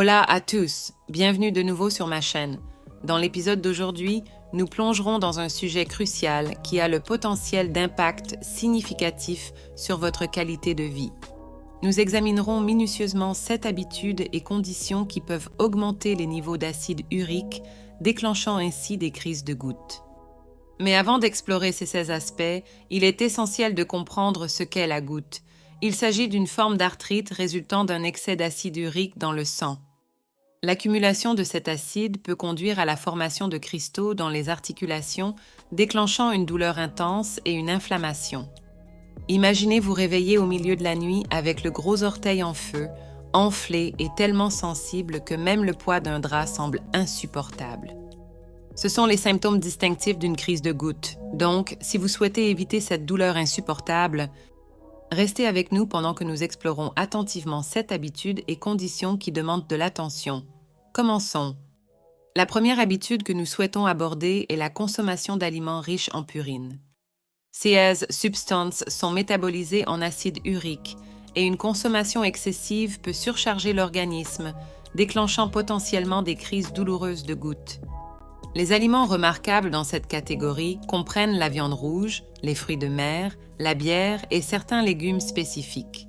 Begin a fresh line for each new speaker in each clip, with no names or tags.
Hola à tous, bienvenue de nouveau sur ma chaîne. Dans l'épisode d'aujourd'hui, nous plongerons dans un sujet crucial qui a le potentiel d'impact significatif sur votre qualité de vie. Nous examinerons minutieusement 7 habitudes et conditions qui peuvent augmenter les niveaux d'acide urique, déclenchant ainsi des crises de goutte. Mais avant d'explorer ces 16 aspects, il est essentiel de comprendre ce qu'est la goutte. Il s'agit d'une forme d'arthrite résultant d'un excès d'acide urique dans le sang. L'accumulation de cet acide peut conduire à la formation de cristaux dans les articulations, déclenchant une douleur intense et une inflammation. Imaginez vous réveiller au milieu de la nuit avec le gros orteil en feu, enflé et tellement sensible que même le poids d'un drap semble insupportable. Ce sont les symptômes distinctifs d'une crise de goutte. Donc, si vous souhaitez éviter cette douleur insupportable, restez avec nous pendant que nous explorons attentivement 7 habitudes et conditions qui demandent de l'attention. Commençons. La première habitude que nous souhaitons aborder est la consommation d'aliments riches en purine. Ces substances sont métabolisées en acide urique et une consommation excessive peut surcharger l'organisme, déclenchant potentiellement des crises douloureuses de goutte. Les aliments remarquables dans cette catégorie comprennent la viande rouge, les fruits de mer, la bière et certains légumes spécifiques.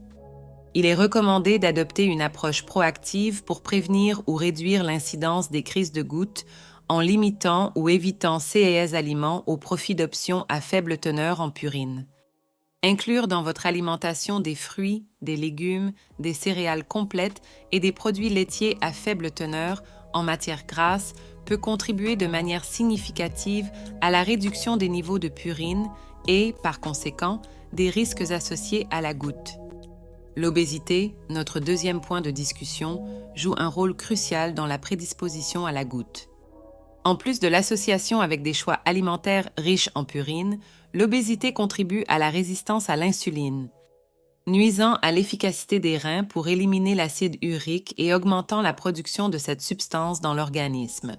Il est recommandé d'adopter une approche proactive pour prévenir ou réduire l'incidence des crises de goutte en limitant ou évitant ces aliments au profit d'options à faible teneur en purine. Inclure dans votre alimentation des fruits, des légumes, des céréales complètes et des produits laitiers à faible teneur en matière grasse peut contribuer de manière significative à la réduction des niveaux de purine et, par conséquent, des risques associés à la goutte. L'obésité, notre deuxième point de discussion, joue un rôle crucial dans la prédisposition à la goutte. En plus de l'association avec des choix alimentaires riches en purine, l'obésité contribue à la résistance à l'insuline, nuisant à l'efficacité des reins pour éliminer l'acide urique et augmentant la production de cette substance dans l'organisme.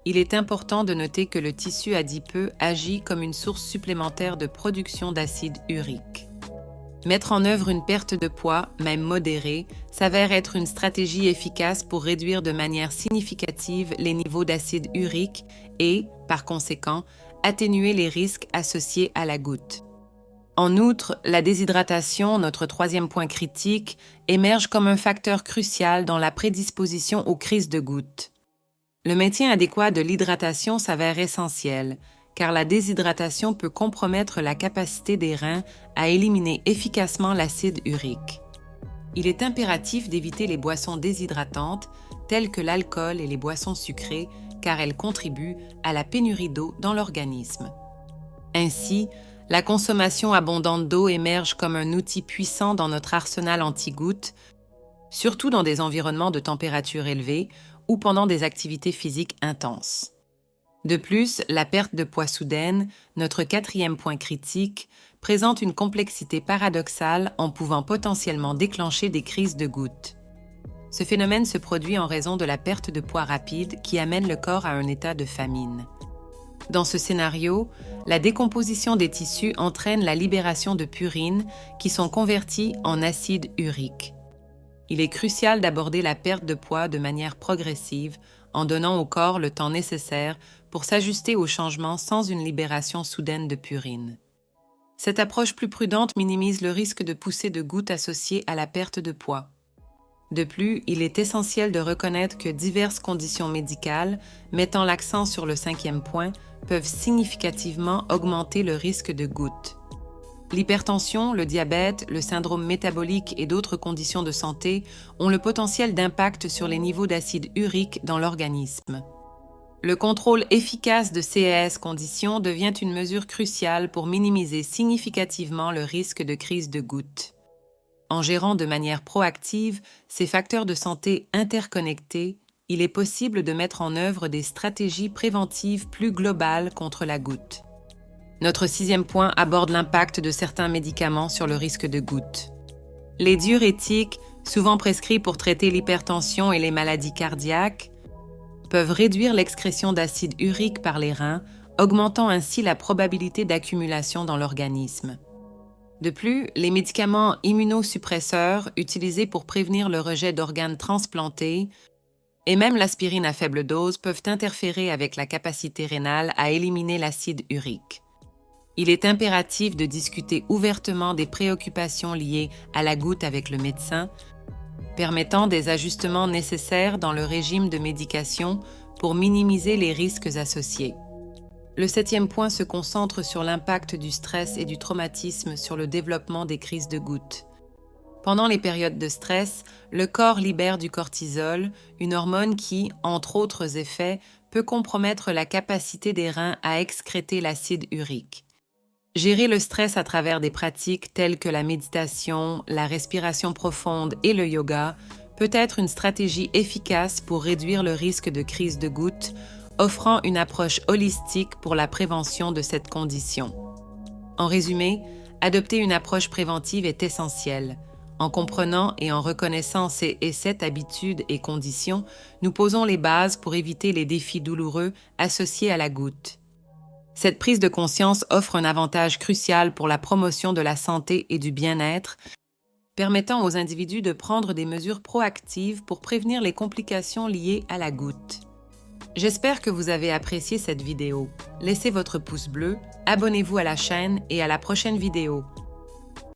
Il est important de noter que le tissu adipeux agit comme une source supplémentaire de production d'acide urique. Mettre en œuvre une perte de poids, même modérée, s'avère être une stratégie efficace pour réduire de manière significative les niveaux d'acide urique et, par conséquent, atténuer les risques associés à la goutte. En outre, la déshydratation, notre troisième point critique, émerge comme un facteur crucial dans la prédisposition aux crises de goutte. Le maintien adéquat de l'hydratation s'avère essentiel, car la déshydratation peut compromettre la capacité des reins à éliminer efficacement l'acide urique. Il est impératif d'éviter les boissons déshydratantes, telles que l'alcool et les boissons sucrées, car elles contribuent à la pénurie d'eau dans l'organisme. Ainsi, la consommation abondante d'eau émerge comme un outil puissant dans notre arsenal anti-goutte, surtout dans des environnements de température élevée ou pendant des activités physiques intenses. De plus, la perte de poids soudaine, notre quatrième point critique, présente une complexité paradoxale en pouvant potentiellement déclencher des crises de goutte. Ce phénomène se produit en raison de la perte de poids rapide qui amène le corps à un état de famine. Dans ce scénario, la décomposition des tissus entraîne la libération de purines qui sont converties en acide urique. Il est crucial d'aborder la perte de poids de manière progressive en donnant au corps le temps nécessaire pour s'ajuster aux changements sans une libération soudaine de purine. Cette approche plus prudente minimise le risque de poussée de goutte associée à la perte de poids. De plus, il est essentiel de reconnaître que diverses conditions médicales, mettant l'accent sur le cinquième point, peuvent significativement augmenter le risque de goutte. L'hypertension, le diabète, le syndrome métabolique et d'autres conditions de santé ont le potentiel d'impact sur les niveaux d'acide urique dans l'organisme. Le contrôle efficace de ces conditions devient une mesure cruciale pour minimiser significativement le risque de crise de goutte. En gérant de manière proactive ces facteurs de santé interconnectés, il est possible de mettre en œuvre des stratégies préventives plus globales contre la goutte. Notre sixième point aborde l'impact de certains médicaments sur le risque de goutte. Les diurétiques, souvent prescrits pour traiter l'hypertension et les maladies cardiaques, peuvent réduire l'excrétion d'acide urique par les reins, augmentant ainsi la probabilité d'accumulation dans l'organisme. De plus, les médicaments immunosuppresseurs utilisés pour prévenir le rejet d'organes transplantés et même l'aspirine à faible dose peuvent interférer avec la capacité rénale à éliminer l'acide urique. Il est impératif de discuter ouvertement des préoccupations liées à la goutte avec le médecin, permettant des ajustements nécessaires dans le régime de médication pour minimiser les risques associés. Le 7e point se concentre sur l'impact du stress et du traumatisme sur le développement des crises de goutte. Pendant les périodes de stress, le corps libère du cortisol, une hormone qui, entre autres effets, peut compromettre la capacité des reins à excréter l'acide urique. Gérer le stress à travers des pratiques telles que la méditation, la respiration profonde et le yoga peut être une stratégie efficace pour réduire le risque de crise de goutte, offrant une approche holistique pour la prévention de cette condition. En résumé, adopter une approche préventive est essentiel. En comprenant et en reconnaissant ces et cette habitude et conditions, nous posons les bases pour éviter les défis douloureux associés à la goutte. Cette prise de conscience offre un avantage crucial pour la promotion de la santé et du bien-être, permettant aux individus de prendre des mesures proactives pour prévenir les complications liées à la goutte. J'espère que vous avez apprécié cette vidéo. Laissez votre pouce bleu, abonnez-vous à la chaîne et à la prochaine vidéo.